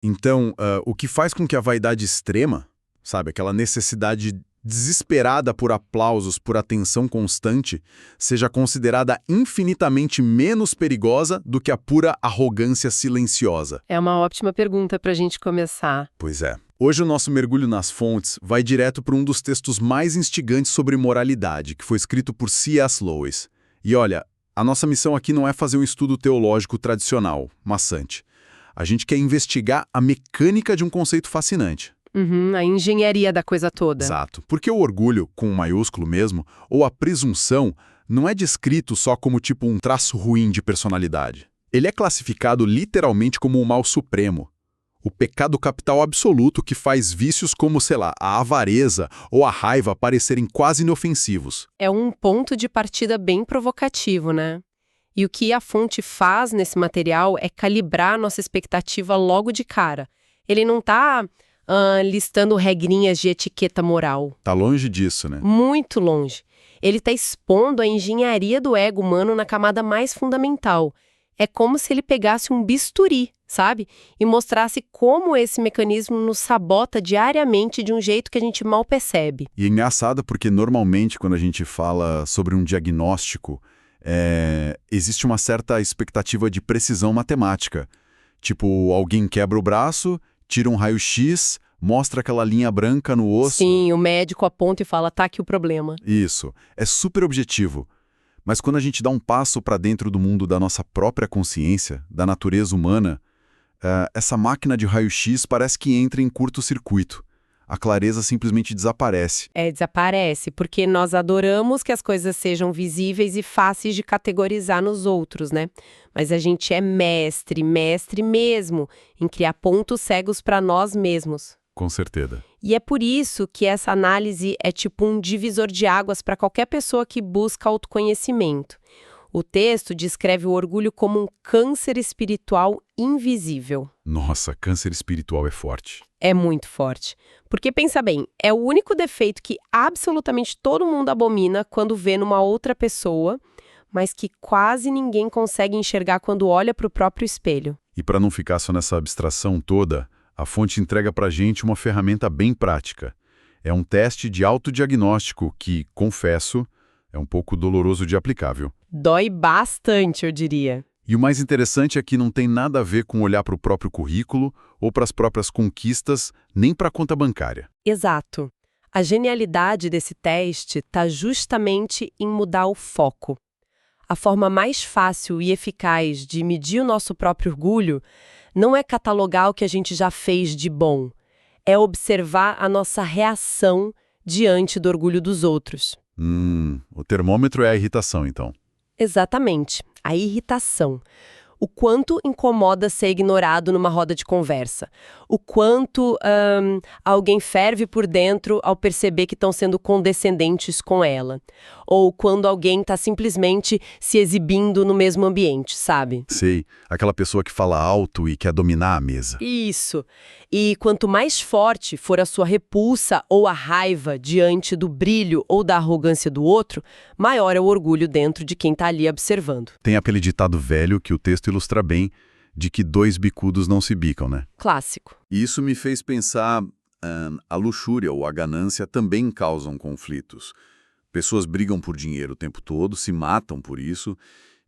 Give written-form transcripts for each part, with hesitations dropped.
Então, o que faz com que a vaidade extrema, sabe, aquela necessidade desesperada por aplausos, por atenção constante, seja considerada infinitamente menos perigosa do que a pura arrogância silenciosa? É uma ótima pergunta para a gente começar. Pois é. Hoje o nosso mergulho nas fontes vai direto para um dos textos mais instigantes sobre moralidade, que foi escrito por C.S. Lewis. E olha, a nossa missão aqui não é fazer um estudo teológico tradicional, maçante. A gente quer investigar a mecânica de um conceito fascinante. A engenharia da coisa toda. Exato. Porque o orgulho, com um maiúsculo mesmo, ou a presunção, não é descrito só como tipo um traço ruim de personalidade. Ele é classificado literalmente como o mal supremo. O pecado capital absoluto que faz vícios como, sei lá, a avareza ou a raiva parecerem quase inofensivos. É um ponto de partida bem provocativo, né? E o que a fonte faz nesse material é calibrar nossa expectativa logo de cara. Ele não está listando regrinhas de etiqueta moral. Tá longe disso, né? Muito longe. Ele está expondo a engenharia do ego humano na camada mais fundamental. É como se ele pegasse um bisturi, sabe? E mostrasse como esse mecanismo nos sabota diariamente de um jeito que a gente mal percebe. E é engraçado porque normalmente quando a gente fala sobre um diagnóstico, existe uma certa expectativa de precisão matemática. Tipo, alguém quebra o braço, tira um raio-x, mostra aquela linha branca no osso. Sim, o médico aponta e fala, tá aqui o problema. Isso, é super objetivo. Mas quando a gente dá um passo para dentro do mundo da nossa própria consciência, da natureza humana, essa máquina de raio-x parece que entra em curto-circuito. A clareza simplesmente desaparece. Desaparece, porque nós adoramos que as coisas sejam visíveis e fáceis de categorizar nos outros, né? Mas a gente é mestre mesmo, em criar pontos cegos para nós mesmos. Com certeza. E é por isso que essa análise é tipo um divisor de águas para qualquer pessoa que busca autoconhecimento. O texto descreve o orgulho como um câncer espiritual invisível. Nossa, câncer espiritual é forte. É muito forte. Porque, pensa bem, é o único defeito que absolutamente todo mundo abomina quando vê numa outra pessoa, mas que quase ninguém consegue enxergar quando olha para o próprio espelho. E para não ficar só nessa abstração toda, a fonte entrega para a gente uma ferramenta bem prática. É um teste de autodiagnóstico que, confesso, é um pouco doloroso de aplicar, viu? Dói bastante, eu diria. E o mais interessante é que não tem nada a ver com olhar para o próprio currículo ou para as próprias conquistas, nem para a conta bancária. Exato. A genialidade desse teste está justamente em mudar o foco. A forma mais fácil e eficaz de medir o nosso próprio orgulho não é catalogar o que a gente já fez de bom, é observar a nossa reação diante do orgulho dos outros. O termômetro é a irritação, então. Exatamente, a irritação. O quanto incomoda ser ignorado numa roda de conversa. O quanto alguém ferve por dentro ao perceber que estão sendo condescendentes com ela. Ou quando alguém está simplesmente se exibindo no mesmo ambiente, sabe? Sei, aquela pessoa que fala alto e quer dominar a mesa. Isso. E quanto mais forte for a sua repulsa ou a raiva diante do brilho ou da arrogância do outro, maior é o orgulho dentro de quem está ali observando. Tem aquele ditado velho que o texto ilustra bem, de que dois bicudos não se bicam, né? Clássico. E isso me fez pensar, a luxúria ou a ganância também causam conflitos. Pessoas brigam por dinheiro o tempo todo, se matam por isso.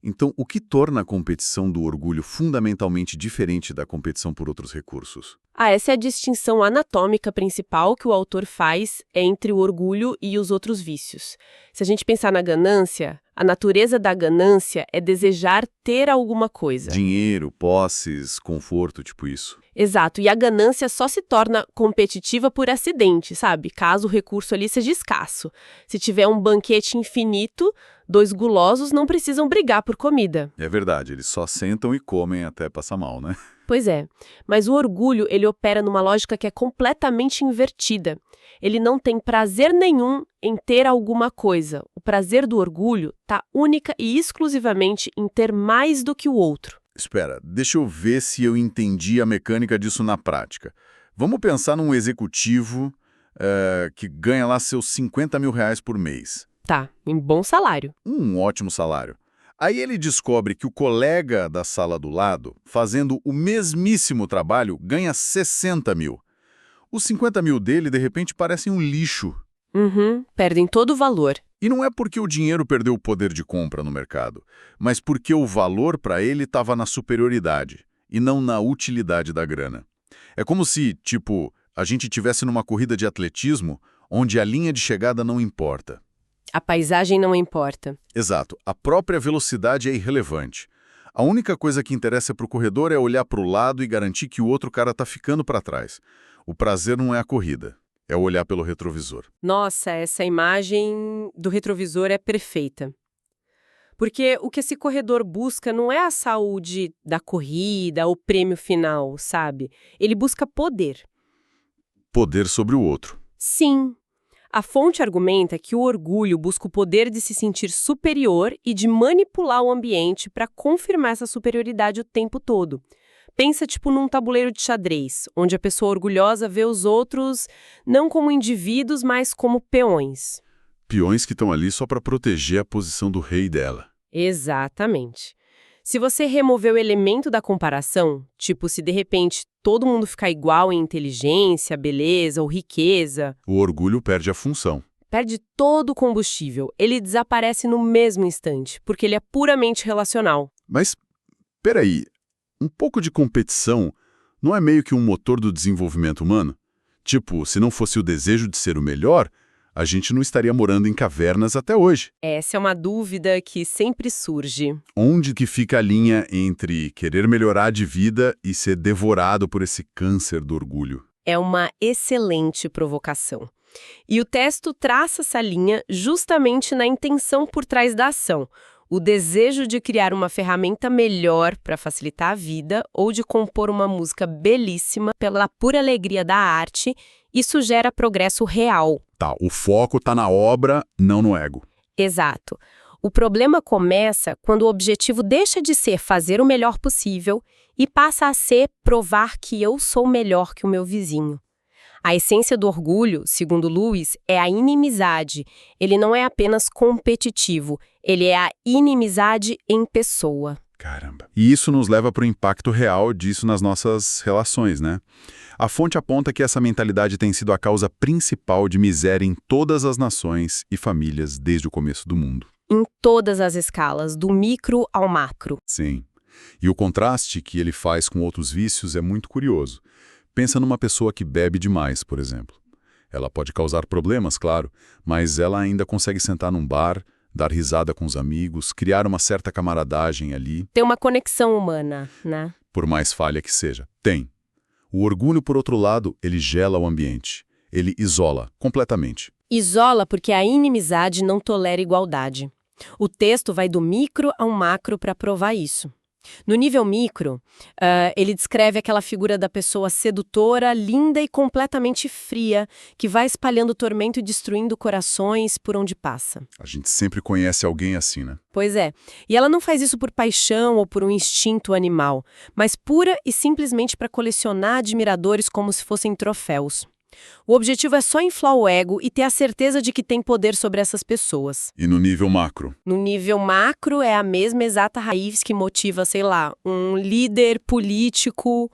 Então, o que torna a competição do orgulho fundamentalmente diferente da competição por outros recursos? Essa é a distinção anatômica principal que o autor faz entre o orgulho e os outros vícios. Se a gente pensar na ganância, a natureza da ganância é desejar ter alguma coisa. Dinheiro, posses, conforto, tipo isso. Exato, e a ganância só se torna competitiva por acidente, sabe? Caso o recurso ali seja escasso. Se tiver um banquete infinito, dois gulosos não precisam brigar por comida. É verdade, eles só sentam e comem até passar mal, né? Pois é, mas o orgulho, ele opera numa lógica que é completamente invertida. Ele não tem prazer nenhum em ter alguma coisa. O prazer do orgulho está única e exclusivamente em ter mais do que o outro. Espera, deixa eu ver se eu entendi a mecânica disso na prática. Vamos pensar num executivo que ganha lá seus R$ 50 mil por mês. Tá, em bom salário. Um ótimo salário. Aí ele descobre que o colega da sala do lado, fazendo o mesmíssimo trabalho, ganha 60 mil. Os 50 mil dele, de repente, parecem um lixo. Perdem todo o valor. E não é porque o dinheiro perdeu o poder de compra no mercado, mas porque o valor para ele estava na superioridade e não na utilidade da grana. É como se, tipo, a gente tivesse numa corrida de atletismo onde a linha de chegada não importa. A paisagem não importa. Exato, a própria velocidade é irrelevante. A única coisa que interessa para o corredor é olhar para o lado e garantir que o outro cara está ficando para trás. O prazer não é a corrida, é olhar pelo retrovisor. Nossa, essa imagem do retrovisor é perfeita. Porque o que esse corredor busca não é a saúde da corrida, o prêmio final, sabe? Ele busca poder. Poder sobre o outro. Sim. A fonte argumenta que o orgulho busca o poder de se sentir superior e de manipular o ambiente para confirmar essa superioridade o tempo todo. Pensa tipo num tabuleiro de xadrez, onde a pessoa orgulhosa vê os outros não como indivíduos, mas como peões. Peões que estão ali só para proteger a posição do rei dela. Exatamente. Se você remover o elemento da comparação, tipo se de repente todo mundo ficar igual em inteligência, beleza ou riqueza, O orgulho perde a função. perde todo o combustível. Ele desaparece no mesmo instante, porque ele é puramente relacional. Mas, peraí, um pouco de competição não é meio que um motor do desenvolvimento humano? Tipo, se não fosse o desejo de ser o melhor, a gente não estaria morando em cavernas até hoje. Essa é uma dúvida que sempre surge. Onde que fica a linha entre querer melhorar de vida e ser devorado por esse câncer do orgulho? É uma excelente provocação. E o texto traça essa linha justamente na intenção por trás da ação. O desejo de criar uma ferramenta melhor para facilitar a vida ou de compor uma música belíssima pela pura alegria da arte, isso gera progresso real. Tá, o foco tá na obra, não no ego. Exato. O problema começa quando o objetivo deixa de ser fazer o melhor possível e passa a ser provar que eu sou melhor que o meu vizinho. A essência do orgulho, segundo Lewis, é a inimizade. Ele não é apenas competitivo, ele é a inimizade em pessoa. Caramba. E isso nos leva para o impacto real disso nas nossas relações, né? A fonte aponta que essa mentalidade tem sido a causa principal de miséria em todas as nações e famílias desde o começo do mundo. Em todas as escalas, do micro ao macro. Sim. E o contraste que ele faz com outros vícios é muito curioso. Pensa numa pessoa que bebe demais, por exemplo. Ela pode causar problemas, claro, mas ela ainda consegue sentar num bar, dar risada com os amigos, criar uma certa camaradagem ali. Tem uma conexão humana, né? Por mais falha que seja. Tem. O orgulho, por outro lado, ele gela o ambiente. Ele isola completamente. Isola porque a inimizade não tolera igualdade. O texto vai do micro ao macro para provar isso. No nível micro, ele descreve aquela figura da pessoa sedutora, linda e completamente fria, que vai espalhando tormento e destruindo corações por onde passa. A gente sempre conhece alguém assim, né? Pois é. E ela não faz isso por paixão ou por um instinto animal, mas pura e simplesmente para colecionar admiradores como se fossem troféus. O objetivo é só inflar o ego e ter a certeza de que tem poder sobre essas pessoas. E no nível macro? No nível macro, é a mesma exata raiz que motiva, sei lá, um líder político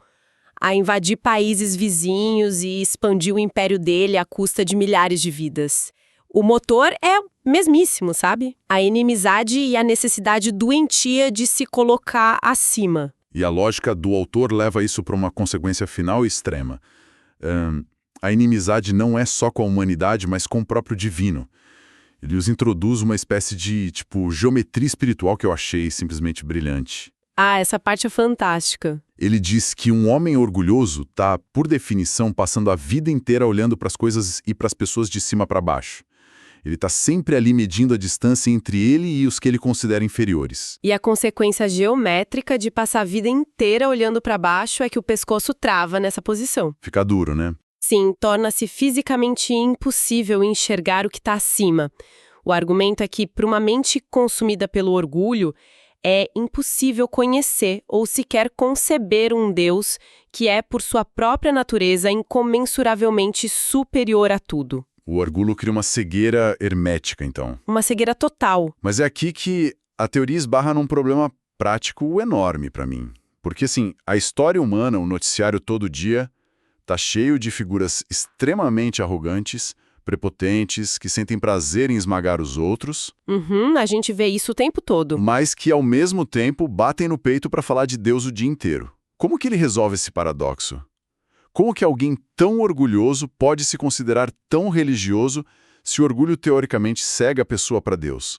a invadir países vizinhos e expandir o império dele à custa de milhares de vidas. O motor é mesmíssimo, sabe? A inimizade e a necessidade doentia de se colocar acima. E a lógica do autor leva isso para uma consequência final extrema. A inimizade não é só com a humanidade, mas com o próprio divino. Ele os introduz uma espécie de, geometria espiritual que eu achei simplesmente brilhante. Ah, essa parte é fantástica. Ele diz que um homem orgulhoso está, por definição, passando a vida inteira olhando para as coisas e para as pessoas de cima para baixo. Ele está sempre ali medindo a distância entre ele e os que ele considera inferiores. E a consequência geométrica de passar a vida inteira olhando para baixo é que o pescoço trava nessa posição. Fica duro, né? Sim, torna-se fisicamente impossível enxergar o que está acima. O argumento é que, para uma mente consumida pelo orgulho, é impossível conhecer ou sequer conceber um Deus que é, por sua própria natureza, incomensuravelmente superior a tudo. O orgulho cria uma cegueira hermética, então. Uma cegueira total. Mas é aqui que a teoria esbarra num problema prático enorme para mim. Porque, assim, a história humana, o noticiário todo dia, tá cheio de figuras extremamente arrogantes, prepotentes, que sentem prazer em esmagar os outros, A gente vê isso o tempo todo. mas que, ao mesmo tempo, batem no peito para falar de Deus o dia inteiro. Como que ele resolve esse paradoxo? Como que alguém tão orgulhoso pode se considerar tão religioso se o orgulho teoricamente cega a pessoa para Deus?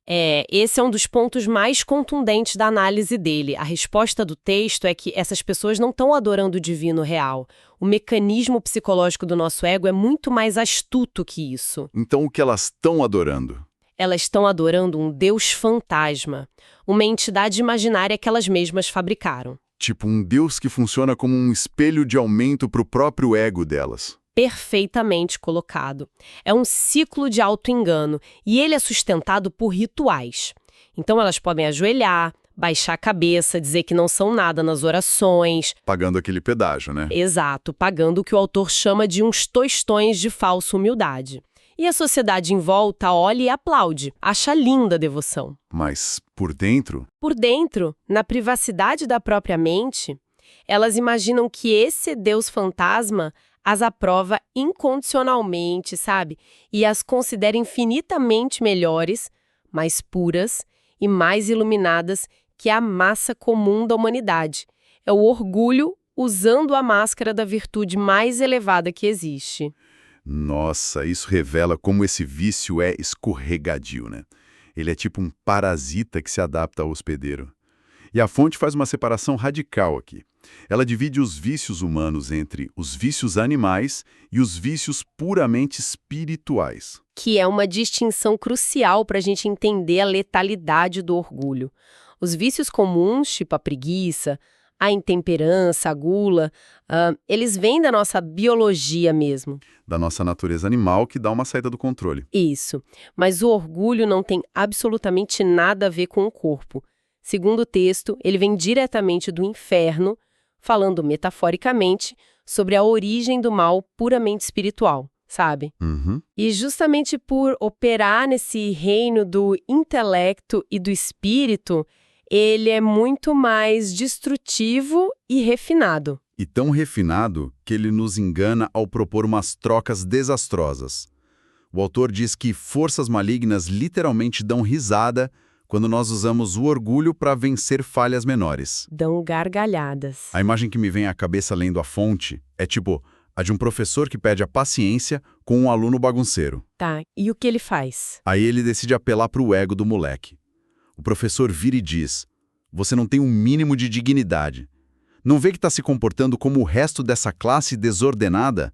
Esse é um dos pontos mais contundentes da análise dele. A resposta do texto é que essas pessoas não estão adorando o divino real. O mecanismo psicológico do nosso ego é muito mais astuto que isso. Então o que elas estão adorando? Elas estão adorando um Deus fantasma, uma entidade imaginária que elas mesmas fabricaram. Tipo um Deus que funciona como um espelho de aumento para o próprio ego delas. Perfeitamente colocado. É um ciclo de auto-engano e ele é sustentado por rituais. Então elas podem ajoelhar, baixar a cabeça, dizer que não são nada nas orações. Pagando aquele pedágio, né? Exato, pagando o que o autor chama de uns tostões de falsa humildade. E a sociedade em volta olha e aplaude, acha linda a devoção. Mas, por dentro, Por dentro, na privacidade da própria mente, elas imaginam que esse Deus fantasma as aprova incondicionalmente, sabe? E as considera infinitamente melhores, mais puras e mais iluminadas que a massa comum da humanidade. É o orgulho usando a máscara da virtude mais elevada que existe. nossa, isso revela como esse vício é escorregadio, né? Ele é tipo um parasita que se adapta ao hospedeiro. E a fonte faz uma separação radical aqui. Ela divide os vícios humanos entre os vícios animais e os vícios puramente espirituais. Que é uma distinção crucial para a gente entender a letalidade do orgulho. Os vícios comuns, tipo a preguiça, a intemperança, a gula, eles vêm da nossa biologia mesmo. Da nossa natureza animal que dá uma saída do controle. Isso. Mas o orgulho não tem absolutamente nada a ver com o corpo. Segundo o texto, ele vem diretamente do inferno, falando metaforicamente sobre a origem do mal puramente espiritual, sabe? Uhum. E justamente por operar nesse reino do intelecto e do espírito, ele é muito mais destrutivo e refinado. E tão refinado que ele nos engana ao propor umas trocas desastrosas. O autor diz que forças malignas literalmente dão risada quando nós usamos o orgulho para vencer falhas menores. Dão gargalhadas. A imagem que me vem à cabeça lendo a fonte é tipo a de um professor que pede a paciência com um aluno bagunceiro. Tá, e o que ele faz? Aí ele decide apelar para o ego do moleque. O professor vira e diz: você não tem um mínimo de dignidade. Não vê que está se comportando como o resto dessa classe desordenada?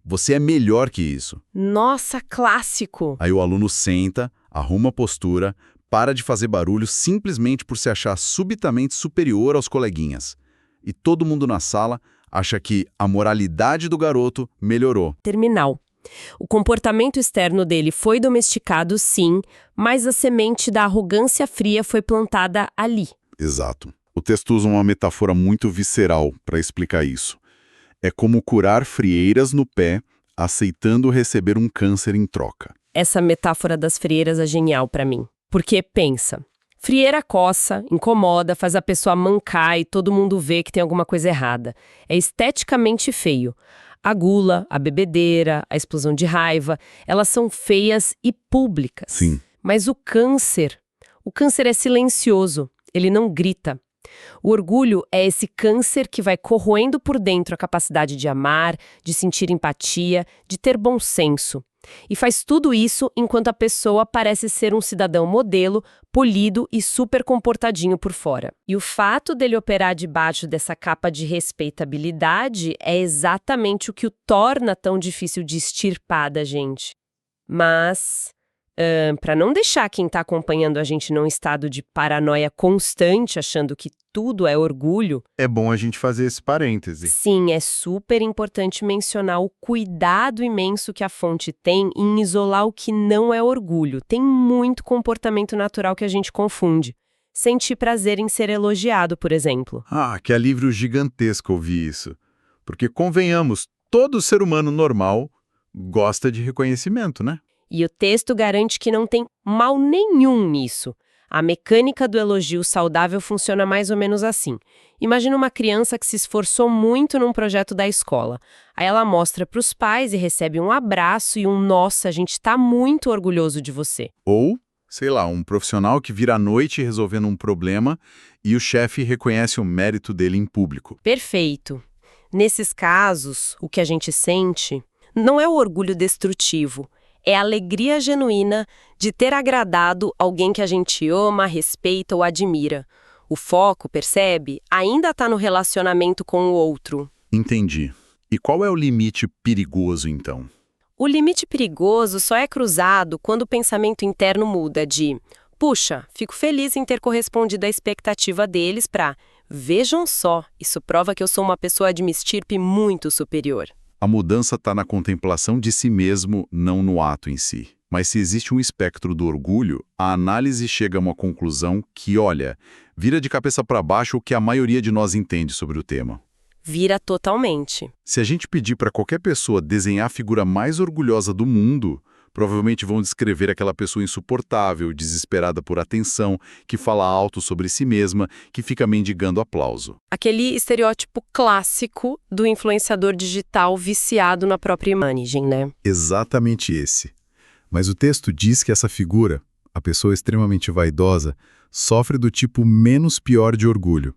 Você é melhor que isso. Nossa, clássico! Aí o aluno senta, arruma a postura, para de fazer barulho simplesmente por se achar subitamente superior aos coleguinhas. E todo mundo na sala acha que a moralidade do garoto melhorou. Terminal. O comportamento externo dele foi domesticado, sim, mas a semente da arrogância fria foi plantada ali. Exato. O texto usa uma metáfora muito visceral para explicar isso. É como curar frieiras no pé, aceitando receber um câncer em troca. Essa metáfora das frieiras é genial para mim. Porque, pensa, frieira coça, incomoda, faz a pessoa mancar e todo mundo vê que tem alguma coisa errada. É esteticamente feio. A gula, a bebedeira, a explosão de raiva, elas são feias e públicas. Sim. Mas o câncer é silencioso, ele não grita. O orgulho é esse câncer que vai corroendo por dentro a capacidade de amar, de sentir empatia, de ter bom senso. E faz tudo isso enquanto a pessoa parece ser um cidadão modelo, polido e super comportadinho por fora. E o fato dele operar debaixo dessa capa de respeitabilidade é exatamente o que o torna tão difícil de extirpar da gente. Mas, para não deixar quem está acompanhando a gente num estado de paranoia constante, achando que tudo é orgulho, é bom a gente fazer esse parêntese. sim, é super importante mencionar o cuidado imenso que a fonte tem em isolar o que não é orgulho. Tem muito comportamento natural que a gente confunde. Sentir prazer em ser elogiado, por exemplo. Ah, que alívio gigantesco ouvir isso. Porque, convenhamos, todo ser humano normal gosta de reconhecimento, né? E o texto garante que não tem mal nenhum nisso. A mecânica do elogio saudável funciona mais ou menos assim. Imagina uma criança que se esforçou muito num projeto da escola. Aí ela mostra para os pais e recebe um abraço e um "Nossa, a gente está muito orgulhoso de você". Ou, sei lá, um profissional que vira à noite resolvendo um problema e o chefe reconhece o mérito dele em público. Perfeito. Nesses casos, o que a gente sente não é o orgulho destrutivo, é a alegria genuína de ter agradado alguém que a gente ama, respeita ou admira. O foco, percebe, ainda está no relacionamento com o outro. Entendi. E qual é o limite perigoso, então? O limite perigoso só é cruzado quando o pensamento interno muda de "puxa, fico feliz em ter correspondido à expectativa deles" para "vejam só, isso prova que eu sou uma pessoa de uma estirpe muito superior". A mudança está na contemplação de si mesmo, não no ato em si. Mas se existe um espectro do orgulho, a análise chega a uma conclusão que, olha, vira de cabeça para baixo o que a maioria de nós entende sobre o tema. Vira totalmente. Se a gente pedir para qualquer pessoa desenhar a figura mais orgulhosa do mundo, provavelmente vão descrever aquela pessoa insuportável, desesperada por atenção, que fala alto sobre si mesma, que fica mendigando aplauso. Aquele estereótipo clássico do influenciador digital viciado na própria imagem, né? Exatamente esse. Mas o texto diz que essa figura, a pessoa extremamente vaidosa, sofre do tipo menos pior de orgulho.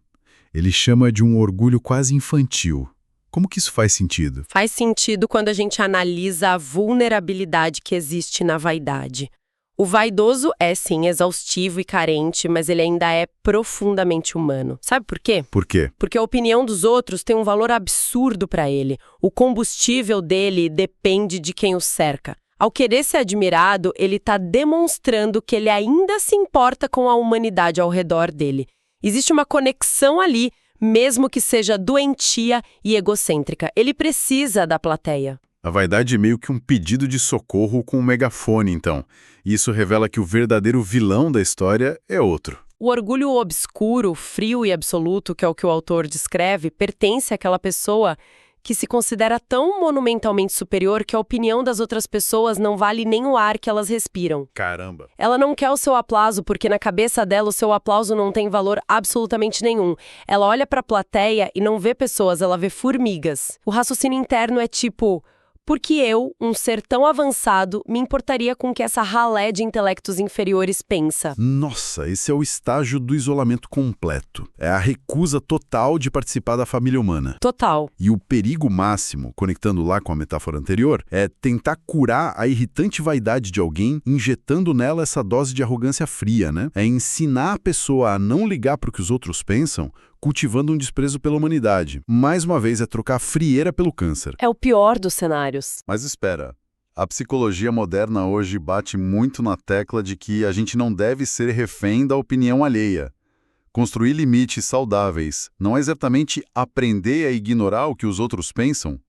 Ele chama de um orgulho quase infantil. Como que isso faz sentido? Faz sentido quando a gente analisa a vulnerabilidade que existe na vaidade. O vaidoso é, sim, exaustivo e carente, mas ele ainda é profundamente humano. Sabe por quê? Por quê? Porque a opinião dos outros tem um valor absurdo para ele. O combustível dele depende de quem o cerca. Ao querer ser admirado, ele está demonstrando que ele ainda se importa com a humanidade ao redor dele. Existe uma conexão ali, mesmo que seja doentia e egocêntrica. Ele precisa da plateia. A vaidade é meio que um pedido de socorro com um megafone, então. E isso revela que o verdadeiro vilão da história é outro. O orgulho obscuro, frio e absoluto, que é o que o autor descreve, pertence àquela pessoa que se considera tão monumentalmente superior que a opinião das outras pessoas não vale nem o ar que elas respiram. Caramba! Ela não quer o seu aplauso porque na cabeça dela o seu aplauso não tem valor absolutamente nenhum. Ela olha para a plateia e não vê pessoas, ela vê formigas. O raciocínio interno é tipo: por que eu, um ser tão avançado, me importaria com o que essa ralé de intelectos inferiores pensa? Nossa, esse é o estágio do isolamento completo. É a recusa total de participar da família humana. Total. E o perigo máximo, conectando lá com a metáfora anterior, é tentar curar a irritante vaidade de alguém injetando nela essa dose de arrogância fria, né? É ensinar a pessoa a não ligar para o que os outros pensam, cultivando um desprezo pela humanidade. Mais uma vez, é trocar a frieira pelo câncer. É o pior dos cenários. Mas espera, a psicologia moderna hoje bate muito na tecla de que a gente não deve ser refém da opinião alheia. Construir limites saudáveis não é exatamente aprender a ignorar o que os outros pensam?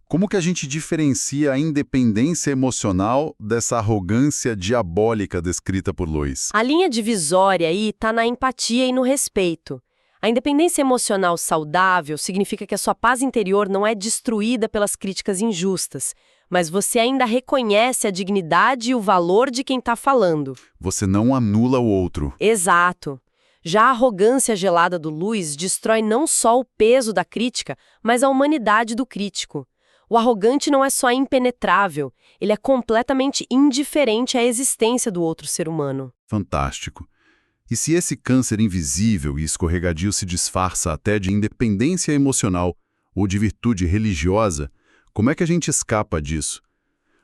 Como que a gente diferencia a independência emocional dessa arrogância diabólica descrita por Lewis? A linha divisória aí está na empatia e no respeito. A independência emocional saudável significa que a sua paz interior não é destruída pelas críticas injustas, mas você ainda reconhece a dignidade e o valor de quem está falando. Você não anula o outro. Exato. Já a arrogância gelada do Lewis destrói não só o peso da crítica, mas a humanidade do crítico. O arrogante não é só impenetrável, ele é completamente indiferente à existência do outro ser humano. Fantástico. E se esse câncer invisível e escorregadio se disfarça até de independência emocional ou de virtude religiosa, como é que a gente escapa disso?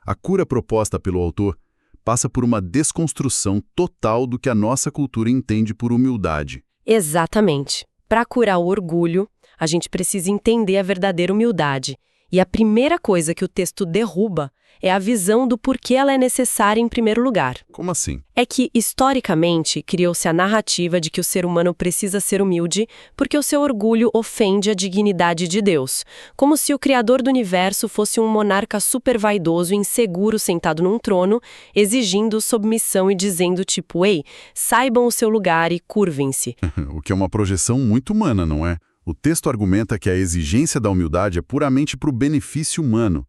A cura proposta pelo autor passa por uma desconstrução total do que a nossa cultura entende por humildade. Exatamente. Para curar o orgulho, a gente precisa entender a verdadeira humildade. E a primeira coisa que o texto derruba é a visão do porquê ela é necessária em primeiro lugar. Como assim? É que, historicamente, criou-se a narrativa de que o ser humano precisa ser humilde porque o seu orgulho ofende a dignidade de Deus. Como se o Criador do Universo fosse um monarca super vaidoso e inseguro sentado num trono, exigindo submissão e dizendo tipo, ei, saibam o seu lugar e curvem-se. O que é uma projeção muito humana, não é? O texto argumenta que a exigência da humildade é puramente para o benefício humano.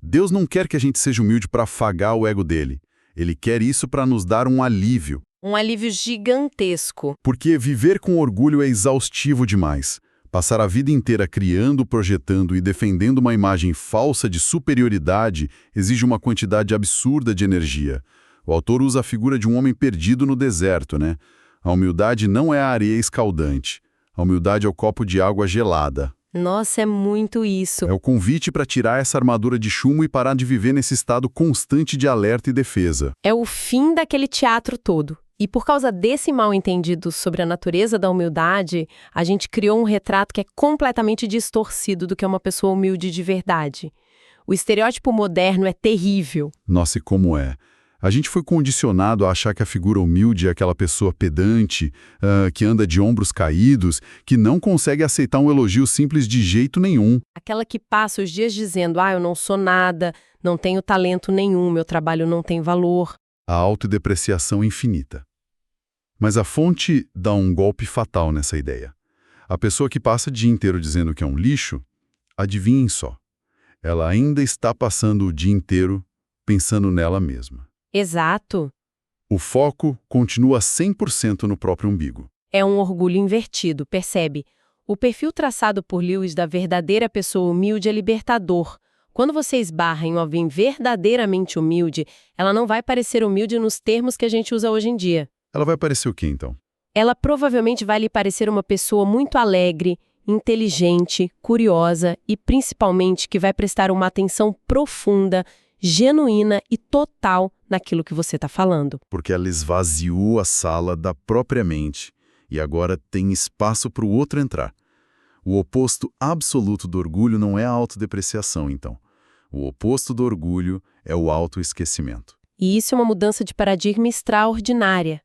Deus não quer que a gente seja humilde para afagar o ego dele. Ele quer isso para nos dar um alívio. Um alívio gigantesco. Porque viver com orgulho é exaustivo demais. Passar a vida inteira criando, projetando e defendendo uma imagem falsa de superioridade exige uma quantidade absurda de energia. O autor usa a figura de um homem perdido no deserto, né? A humildade não é a areia escaldante. A humildade é o copo de água gelada. Nossa, é muito isso. É o convite para tirar essa armadura de chumbo e parar de viver nesse estado constante de alerta e defesa. É o fim daquele teatro todo. E por causa desse mal-entendido sobre a natureza da humildade, a gente criou um retrato que é completamente distorcido do que é uma pessoa humilde de verdade. O estereótipo moderno é terrível. Nossa, e como é? A gente foi condicionado a achar que a figura humilde é aquela pessoa pedante, que anda de ombros caídos, que não consegue aceitar um elogio simples de jeito nenhum. Aquela que passa os dias dizendo, eu não sou nada, não tenho talento nenhum, meu trabalho não tem valor. A autodepreciação infinita. Mas a fonte dá um golpe fatal nessa ideia. A pessoa que passa o dia inteiro dizendo que é um lixo, adivinhem só, ela ainda está passando o dia inteiro pensando nela mesma. Exato. O foco continua 100% no próprio umbigo. É um orgulho invertido, percebe? O perfil traçado por Lewis da verdadeira pessoa humilde é libertador. Quando você esbarra em alguém verdadeiramente humilde, ela não vai parecer humilde nos termos que a gente usa hoje em dia. Ela vai parecer o quê, então? Ela provavelmente vai lhe parecer uma pessoa muito alegre, inteligente, curiosa e, principalmente, que vai prestar uma atenção profunda, genuína e total naquilo que você está falando. Porque ela esvaziou a sala da própria mente e agora tem espaço para o outro entrar. O oposto absoluto do orgulho não é a autodepreciação, então. O oposto do orgulho é o autoesquecimento. E isso é uma mudança de paradigma extraordinária.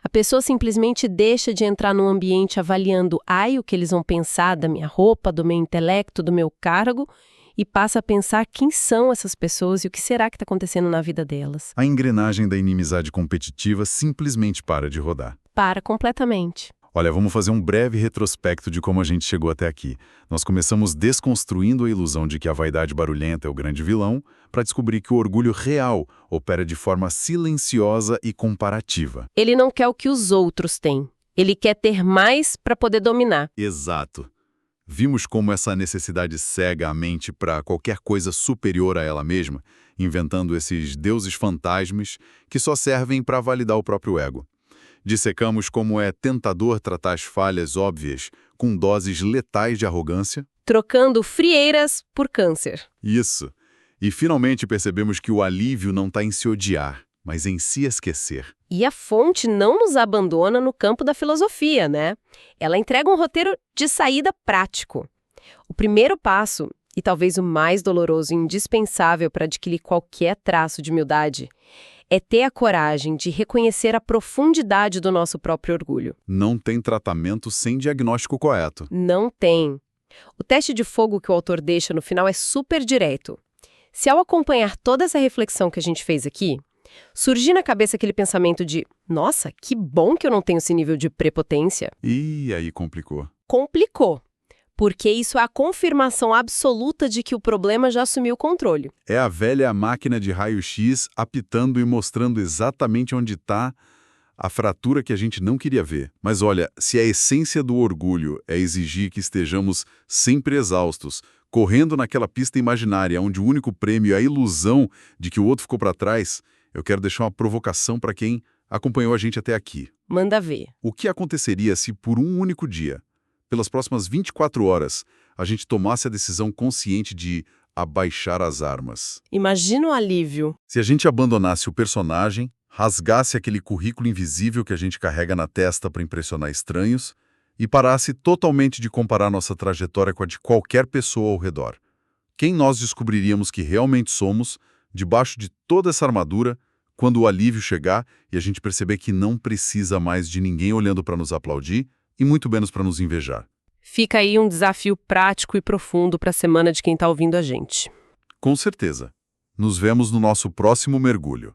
A pessoa simplesmente deixa de entrar num ambiente avaliando o que eles vão pensar da minha roupa, do meu intelecto, do meu cargo, e passa a pensar quem são essas pessoas e o que será que está acontecendo na vida delas. A engrenagem da inimizade competitiva simplesmente para de rodar. Para completamente. Olha, vamos fazer um breve retrospecto de como a gente chegou até aqui. Nós começamos desconstruindo a ilusão de que a vaidade barulhenta é o grande vilão, para descobrir que o orgulho real opera de forma silenciosa e comparativa. Ele não quer o que os outros têm. Ele quer ter mais para poder dominar. Exato. Vimos como essa necessidade cega a mente para qualquer coisa superior a ela mesma, inventando esses deuses fantasmas que só servem para validar o próprio ego. Dissecamos como é tentador tratar as falhas óbvias com doses letais de arrogância. Trocando frieiras por câncer. Isso. E finalmente percebemos que o alívio não está em se odiar, mas em se esquecer. E a fonte não nos abandona no campo da filosofia, né? Ela entrega um roteiro de saída prático. O primeiro passo, e talvez o mais doloroso e indispensável para adquirir qualquer traço de humildade, é ter a coragem de reconhecer a profundidade do nosso próprio orgulho. Não tem tratamento sem diagnóstico correto. Não tem. O teste de fogo que o autor deixa no final é super direto. Se ao acompanhar toda essa reflexão que a gente fez aqui, surgir na cabeça aquele pensamento de nossa, que bom que eu não tenho esse nível de prepotência. E aí complicou. Complicou. Porque isso é a confirmação absoluta de que o problema já assumiu o controle. É a velha máquina de raio-x apitando e mostrando exatamente onde está a fratura que a gente não queria ver. Mas olha, se a essência do orgulho é exigir que estejamos sempre exaustos, correndo naquela pista imaginária onde o único prêmio é a ilusão de que o outro ficou para trás, eu quero deixar uma provocação para quem acompanhou a gente até aqui. Manda ver. O que aconteceria se por um único dia, pelas próximas 24 horas, a gente tomasse a decisão consciente de abaixar as armas? Imagina o alívio. Se a gente abandonasse o personagem, rasgasse aquele currículo invisível que a gente carrega na testa para impressionar estranhos e parasse totalmente de comparar nossa trajetória com a de qualquer pessoa ao redor. Quem nós descobriríamos que realmente somos, debaixo de toda essa armadura, quando o alívio chegar e a gente perceber que não precisa mais de ninguém olhando para nos aplaudir e muito menos para nos invejar? Fica aí um desafio prático e profundo para a semana de quem está ouvindo a gente. Com certeza. Nos vemos no nosso próximo mergulho.